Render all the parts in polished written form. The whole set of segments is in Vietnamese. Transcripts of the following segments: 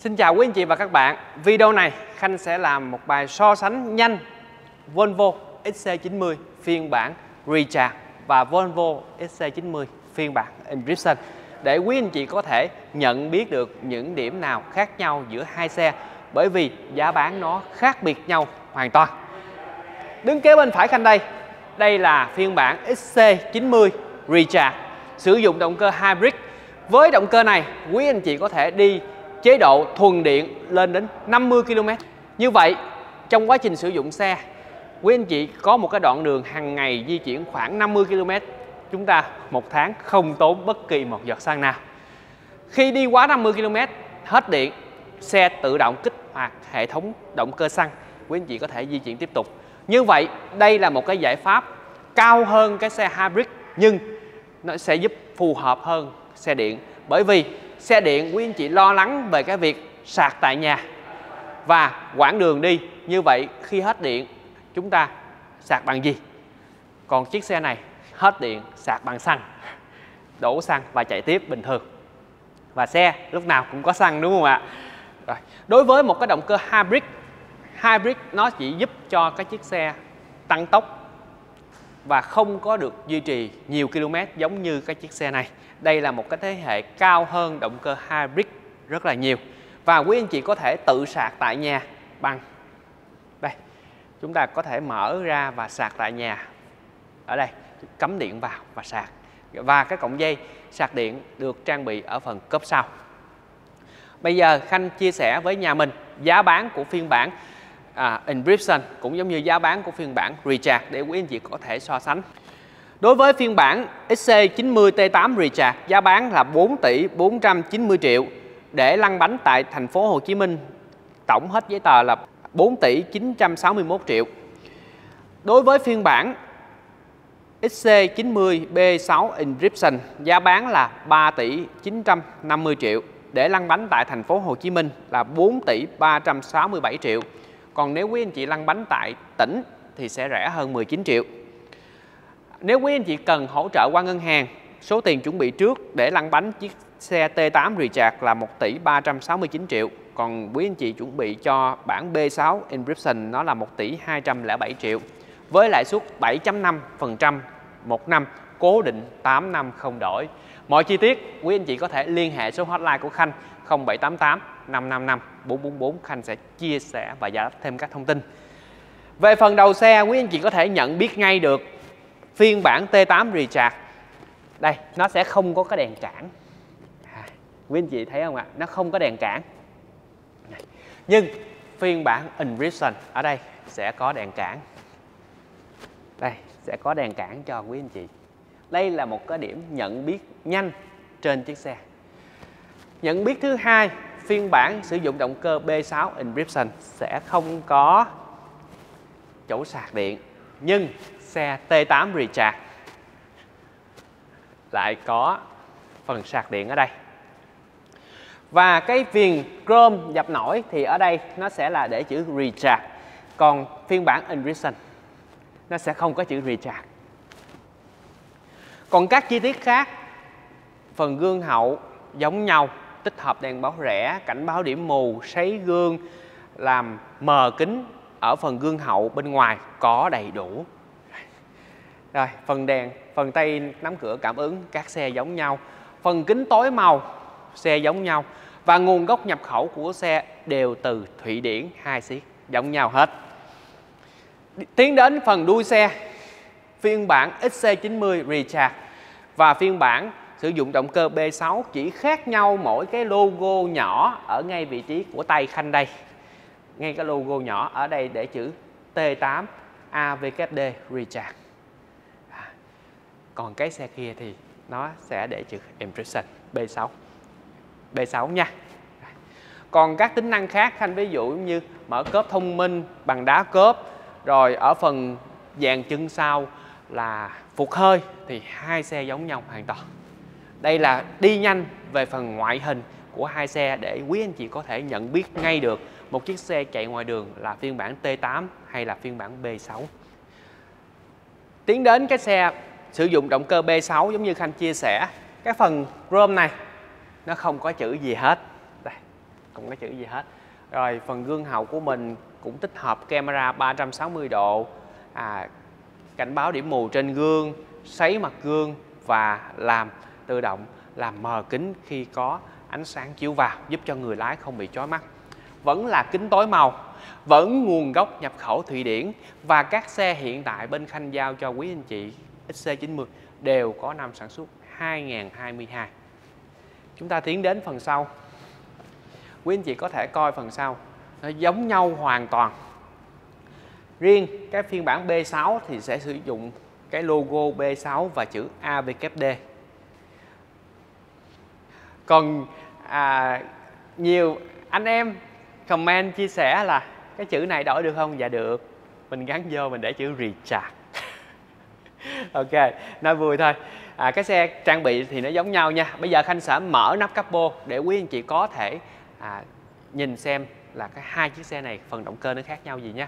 Xin chào quý anh chị và các bạn. Video này Khanh sẽ làm một bài so sánh nhanh Volvo XC90 phiên bản Recharge và Volvo XC90 phiên bản Inscription để quý anh chị có thể nhận biết được những điểm nào khác nhau giữa hai xe, bởi vì giá bán nó khác biệt nhau hoàn toàn. Đứng kế bên phải Khanh đây là phiên bản XC90 Recharge sử dụng động cơ hybrid. Với động cơ này, quý anh chị có thể đi chế độ thuần điện lên đến 50 km. Như vậy, trong quá trình sử dụng xe, quý anh chị có một cái đoạn đường hàng ngày di chuyển khoảng 50 km, chúng ta một tháng không tốn bất kỳ một giọt xăng nào. Khi đi quá 50 km, hết điện, xe tự động kích hoạt hệ thống động cơ xăng, quý anh chị có thể di chuyển tiếp tục. Như vậy, đây là một cái giải pháp cao hơn cái xe hybrid, nhưng nó sẽ giúp phù hợp hơn xe điện. Bởi vì xe điện quý anh chị lo lắng về cái việc sạc tại nhà và quãng đường đi. Như vậy khi hết điện chúng ta sạc bằng gì? Còn chiếc xe này hết điện sạc bằng xăng, đổ xăng và chạy tiếp bình thường. Và xe lúc nào cũng có xăng, đúng không ạ? Rồi. Đối với một cái động cơ hybrid nó chỉ giúp cho cái chiếc xe tăng tốc và không có được duy trì nhiều km giống như cái chiếc xe này. Đây là một cái thế hệ cao hơn động cơ hybrid rất là nhiều. Và quý anh chị có thể tự sạc tại nhà bằng đây. Chúng ta có thể mở ra và sạc tại nhà. Ở đây, cắm điện vào và sạc. Và cái cọng dây sạc điện được trang bị ở phần cốp sau. Bây giờ Khanh chia sẻ với nhà mình giá bán của phiên bản Inscription cũng giống như giá bán của phiên bản Recharge để quý anh chị có thể so sánh. Đối với phiên bản XC90 T8 Recharge, giá bán là 4 tỷ 490 triệu để lăn bánh tại thành phố Hồ Chí Minh. Tổng hết giấy tờ là 4 tỷ 961 triệu. Đối với phiên bản XC90 B6 Inscription, giá bán là 3 tỷ 950 triệu để lăn bánh tại thành phố Hồ Chí Minh là 4 tỷ 367 triệu. Còn nếu quý anh chị lăn bánh tại tỉnh thì sẽ rẻ hơn 19 triệu. Nếu quý anh chị cần hỗ trợ qua ngân hàng, số tiền chuẩn bị trước để lăn bánh chiếc xe T8 Recharge là 1 tỷ 369 triệu. Còn quý anh chị chuẩn bị cho bản B6 Inscription nó là 1 tỷ 207 triệu. Với lãi suất 7.5% một năm, cố định 8 năm không đổi. Mọi chi tiết quý anh chị có thể liên hệ số hotline của Khanh 0788 555 444. Khanh sẽ chia sẻ và giải đáp thêm các thông tin. Về phần đầu xe, quý anh chị có thể nhận biết ngay được phiên bản T8 Recharge. Đây, nó sẽ không có cái đèn cản. Quý anh chị thấy không ạ? Nó không có đèn cản. Nhưng phiên bản Inscription ở đây sẽ có đèn cản. Đây, sẽ có đèn cản cho quý anh chị. Đây là một cái điểm nhận biết nhanh trên chiếc xe. Nhận biết thứ hai, phiên bản sử dụng động cơ B6 Inscription sẽ không có chỗ sạc điện. Nhưng xe T8 Recharge lại có phần sạc điện ở đây. Và cái viền chrome dập nổi thì ở đây nó sẽ là để chữ Recharge. Còn phiên bản Inscription nó sẽ không có chữ Recharge. Còn các chi tiết khác, phần gương hậu giống nhau, tích hợp đèn báo rẽ, cảnh báo điểm mù, sấy gương, làm mờ kính ở phần gương hậu bên ngoài có đầy đủ. Rồi, phần đèn, phần tay nắm cửa cảm ứng các xe giống nhau. Phần kính tối màu xe giống nhau. Và nguồn gốc nhập khẩu của xe đều từ Thụy Điển, 2 xiết giống nhau hết. Tiến đến phần đuôi xe, phiên bản XC90 Recharge và phiên bản sử dụng động cơ B6 chỉ khác nhau mỗi cái logo nhỏ ở ngay vị trí của tay Khanh đây. Ngay cái logo nhỏ ở đây để chữ T8 AVKD Recharge. Còn cái xe kia thì nó sẽ để chữ Inscription B6. B6 nha. Còn các tính năng khác Khanh ví dụ như mở cốp thông minh bằng đá cốp, rồi ở phần dàn chân sau là phục hơi thì hai xe giống nhau hoàn toàn. Đây là đi nhanh về phần ngoại hình của hai xe để quý anh chị có thể nhận biết ngay được một chiếc xe chạy ngoài đường là phiên bản T8 hay là phiên bản B6. Tiến đến cái xe sử dụng động cơ B6 giống như Khanh chia sẻ, cái phần chrome này nó không có chữ gì hết. Đây. không có chữ gì hết. Rồi phần gương hậu của mình cũng tích hợp camera 360 độ, cảnh báo điểm mù trên gương, sấy mặt gương và làm tự động làm mờ kính khi có ánh sáng chiếu vào, giúp cho người lái không bị chói mắt. Vẫn là kính tối màu, vẫn nguồn gốc nhập khẩu Thụy Điển, và các xe hiện tại bên Khanh giao cho quý anh chị XC90 đều có năm sản xuất 2022. Chúng ta tiến đến phần sau. Quý anh chị có thể coi phần sau, nó giống nhau hoàn toàn. Riêng cái phiên bản B6 thì sẽ sử dụng cái logo B6 và chữ AVKD. Còn nhiều anh em comment chia sẻ là cái chữ này đổi được không? Dạ được, mình gắn vô mình để chữ Recharge. Ok, nói vui thôi. Cái xe trang bị thì nó giống nhau nha. Bây giờ Khanh sẽ mở nắp capo để quý anh chị có thể nhìn xem là cái hai chiếc xe này phần động cơ nó khác nhau gì nha.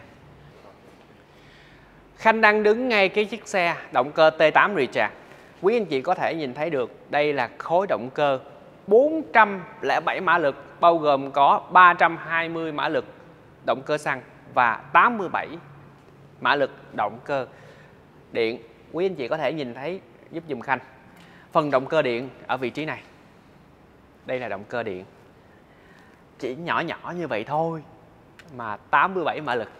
Khanh đang đứng ngay cái chiếc xe động cơ T8 Recharge. Quý anh chị có thể nhìn thấy được đây là khối động cơ 407 mã lực, bao gồm có 320 mã lực động cơ xăng và 87 mã lực động cơ điện. Quý anh chị có thể nhìn thấy, giúp dùm Khanh, phần động cơ điện ở vị trí này. Đây là động cơ điện, chỉ nhỏ nhỏ như vậy thôi mà 87 mã lực,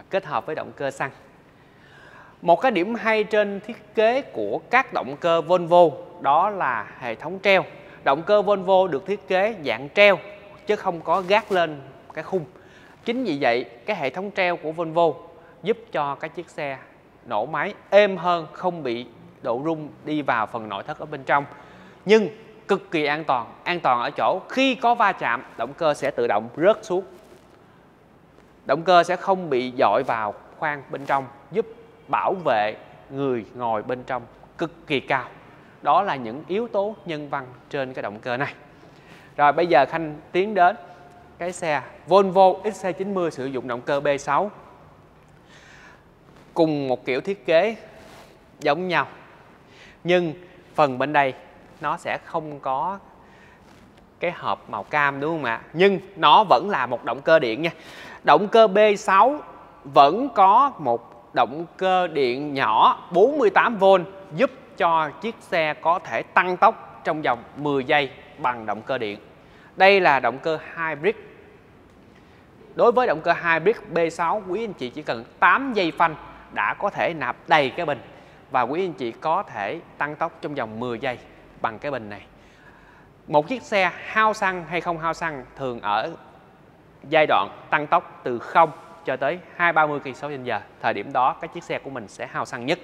kết hợp với động cơ xăng. Một cái điểm hay trên thiết kế của các động cơ Volvo đó là hệ thống treo. Động cơ Volvo được thiết kế dạng treo chứ không có gác lên cái khung. Chính vì vậy cái hệ thống treo của Volvo giúp cho cái chiếc xe nổ máy êm hơn, không bị độ rung đi vào phần nội thất ở bên trong. Nhưng cực kỳ an toàn. An toàn ở chỗ khi có va chạm, động cơ sẽ tự động rớt xuống. Động cơ sẽ không bị dội vào khoang bên trong, giúp bảo vệ người ngồi bên trong cực kỳ cao. Đó là những yếu tố nhân văn trên cái động cơ này. Rồi bây giờ Khanh tiến đến cái xe Volvo XC90 sử dụng động cơ B6. Cùng một kiểu thiết kế giống nhau, nhưng phần bên đây nó sẽ không có cái hộp màu cam, đúng không ạ? Nhưng nó vẫn là một động cơ điện nha. Động cơ B6 vẫn có một động cơ điện nhỏ 48V giúp cho chiếc xe có thể tăng tốc trong vòng 10 giây bằng động cơ điện. Đây là động cơ hybrid. Đối với động cơ hybrid B6, quý anh chị chỉ cần 8 giây phanh đã có thể nạp đầy cái bình, và quý anh chị có thể tăng tốc trong vòng 10 giây bằng cái bình này. Một chiếc xe hao xăng hay không hao xăng thường ở giai đoạn tăng tốc từ 0 cho tới 20-30 km/h. Thời điểm đó cái chiếc xe của mình sẽ hao xăng nhất.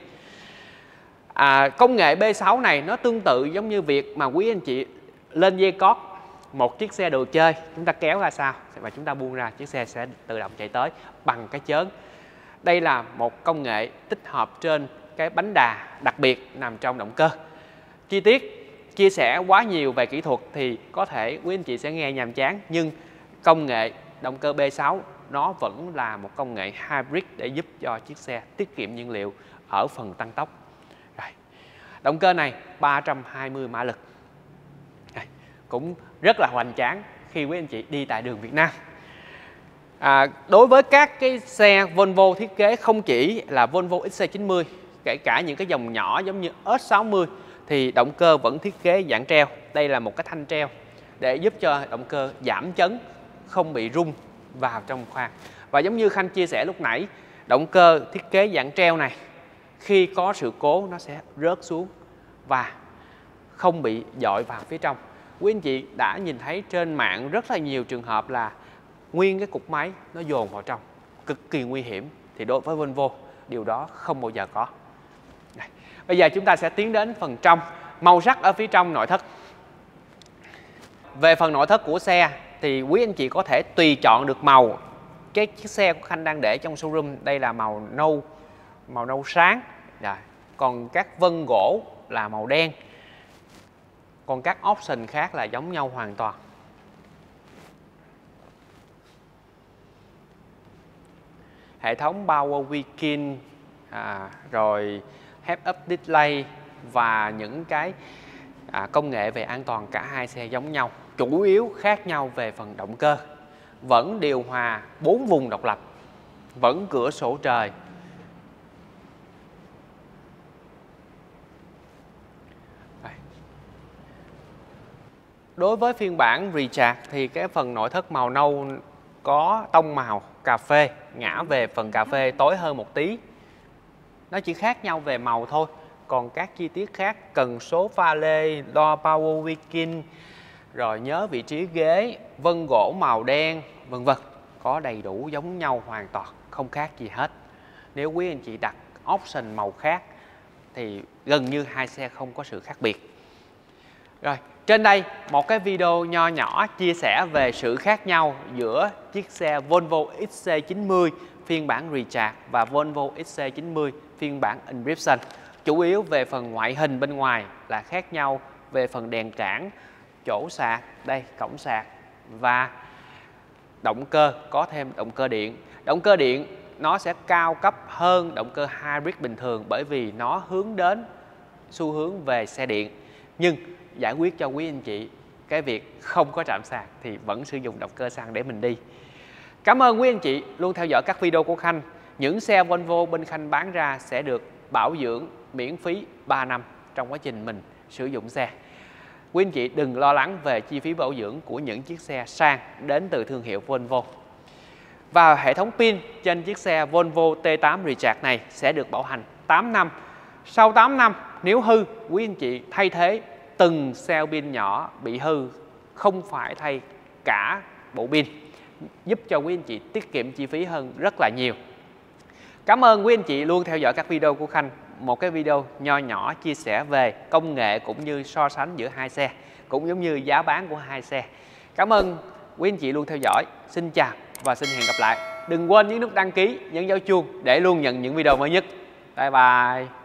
Công nghệ B6 này nó tương tự giống như việc mà quý anh chị lên dây cót một chiếc xe đồ chơi, chúng ta kéo ra sau và chúng ta buông ra, chiếc xe sẽ tự động chạy tới bằng cái chớn. Đây là một công nghệ tích hợp trên cái bánh đà đặc biệt nằm trong động cơ. Chi tiết chia sẻ quá nhiều về kỹ thuật thì có thể quý anh chị sẽ nghe nhàm chán, nhưng công nghệ động cơ B6 nó vẫn là một công nghệ hybrid để giúp cho chiếc xe tiết kiệm nhiên liệu ở phần tăng tốc. Rồi. Động cơ này 320 mã lực. Cũng rất là hoành tráng khi quý anh chị đi tại đường Việt Nam. Đối với các cái xe Volvo thiết kế không chỉ là Volvo XC90, kể cả những cái dòng nhỏ giống như S60 thì động cơ vẫn thiết kế dạng treo. Đây là một cái thanh treo để giúp cho động cơ giảm chấn, không bị rung vào trong khoang. Và giống như Khanh chia sẻ lúc nãy, động cơ thiết kế dạng treo này khi có sự cố nó sẽ rớt xuống và không bị dội vào phía trong. Quý anh chị đã nhìn thấy trên mạng rất là nhiều trường hợp là nguyên cái cục máy nó dồn vào trong, cực kỳ nguy hiểm. Thì đối với Volvo điều đó không bao giờ có. Đây. Bây giờ chúng ta sẽ tiến đến phần trong, màu sắc ở phía trong nội thất. Về phần nội thất của xe thì quý anh chị có thể tùy chọn được màu. Cái chiếc xe của Khanh đang để trong showroom đây là màu nâu sáng. Rồi. Còn các vân gỗ là màu đen. Còn các option khác là giống nhau hoàn toàn. Hệ thống Power Beacon, rồi Head-up Display và những cái công nghệ về an toàn cả hai xe giống nhau. chủ yếu khác nhau về phần động cơ. Vẫn điều hòa 4 vùng độc lập, vẫn cửa sổ trời. Đối với phiên bản Recharge thì cái phần nội thất màu nâu có tông màu cà phê, ngã về phần cà phê tối hơn một tí. Nó chỉ khác nhau về màu thôi. Còn các chi tiết khác, cần số pha lê, loa power Viking, rồi nhớ vị trí ghế, vân gỗ màu đen, vân vân, có đầy đủ giống nhau hoàn toàn, không khác gì hết. Nếu quý anh chị đặt option màu khác thì gần như hai xe không có sự khác biệt. Rồi, trên đây một cái video nho nhỏ chia sẻ về sự khác nhau giữa chiếc xe Volvo XC90 phiên bản Recharge và Volvo XC90 phiên bản Inscription. Chủ yếu về phần ngoại hình bên ngoài là khác nhau về phần đèn cản, chỗ sạc, đây cổng sạc, và động cơ, có thêm động cơ điện. Động cơ điện nó sẽ cao cấp hơn động cơ hybrid bình thường bởi vì nó hướng đến xu hướng về xe điện. Nhưng giải quyết cho quý anh chị cái việc không có trạm sạc thì vẫn sử dụng động cơ xăng để mình đi. Cảm ơn quý anh chị luôn theo dõi các video của Khanh. Những xe Volvo bên Khanh bán ra sẽ được bảo dưỡng miễn phí 3 năm trong quá trình mình sử dụng xe. Quý anh chị đừng lo lắng về chi phí bảo dưỡng của những chiếc xe sang đến từ thương hiệu Volvo. Và hệ thống pin trên chiếc xe Volvo T8 Recharge này sẽ được bảo hành 8 năm. Sau 8 năm nếu hư, quý anh chị thay thế từng cell pin nhỏ bị hư, không phải thay cả bộ pin, giúp cho quý anh chị tiết kiệm chi phí hơn rất là nhiều. Cảm ơn quý anh chị luôn theo dõi các video của Khanh. Một cái video nho nhỏ chia sẻ về công nghệ cũng như so sánh giữa hai xe, cũng giống như giá bán của hai xe. Cảm ơn quý anh chị luôn theo dõi. Xin chào và xin hẹn gặp lại. Đừng quên nhấn nút đăng ký, nhấn dấu chuông để luôn nhận những video mới nhất. Bye bye.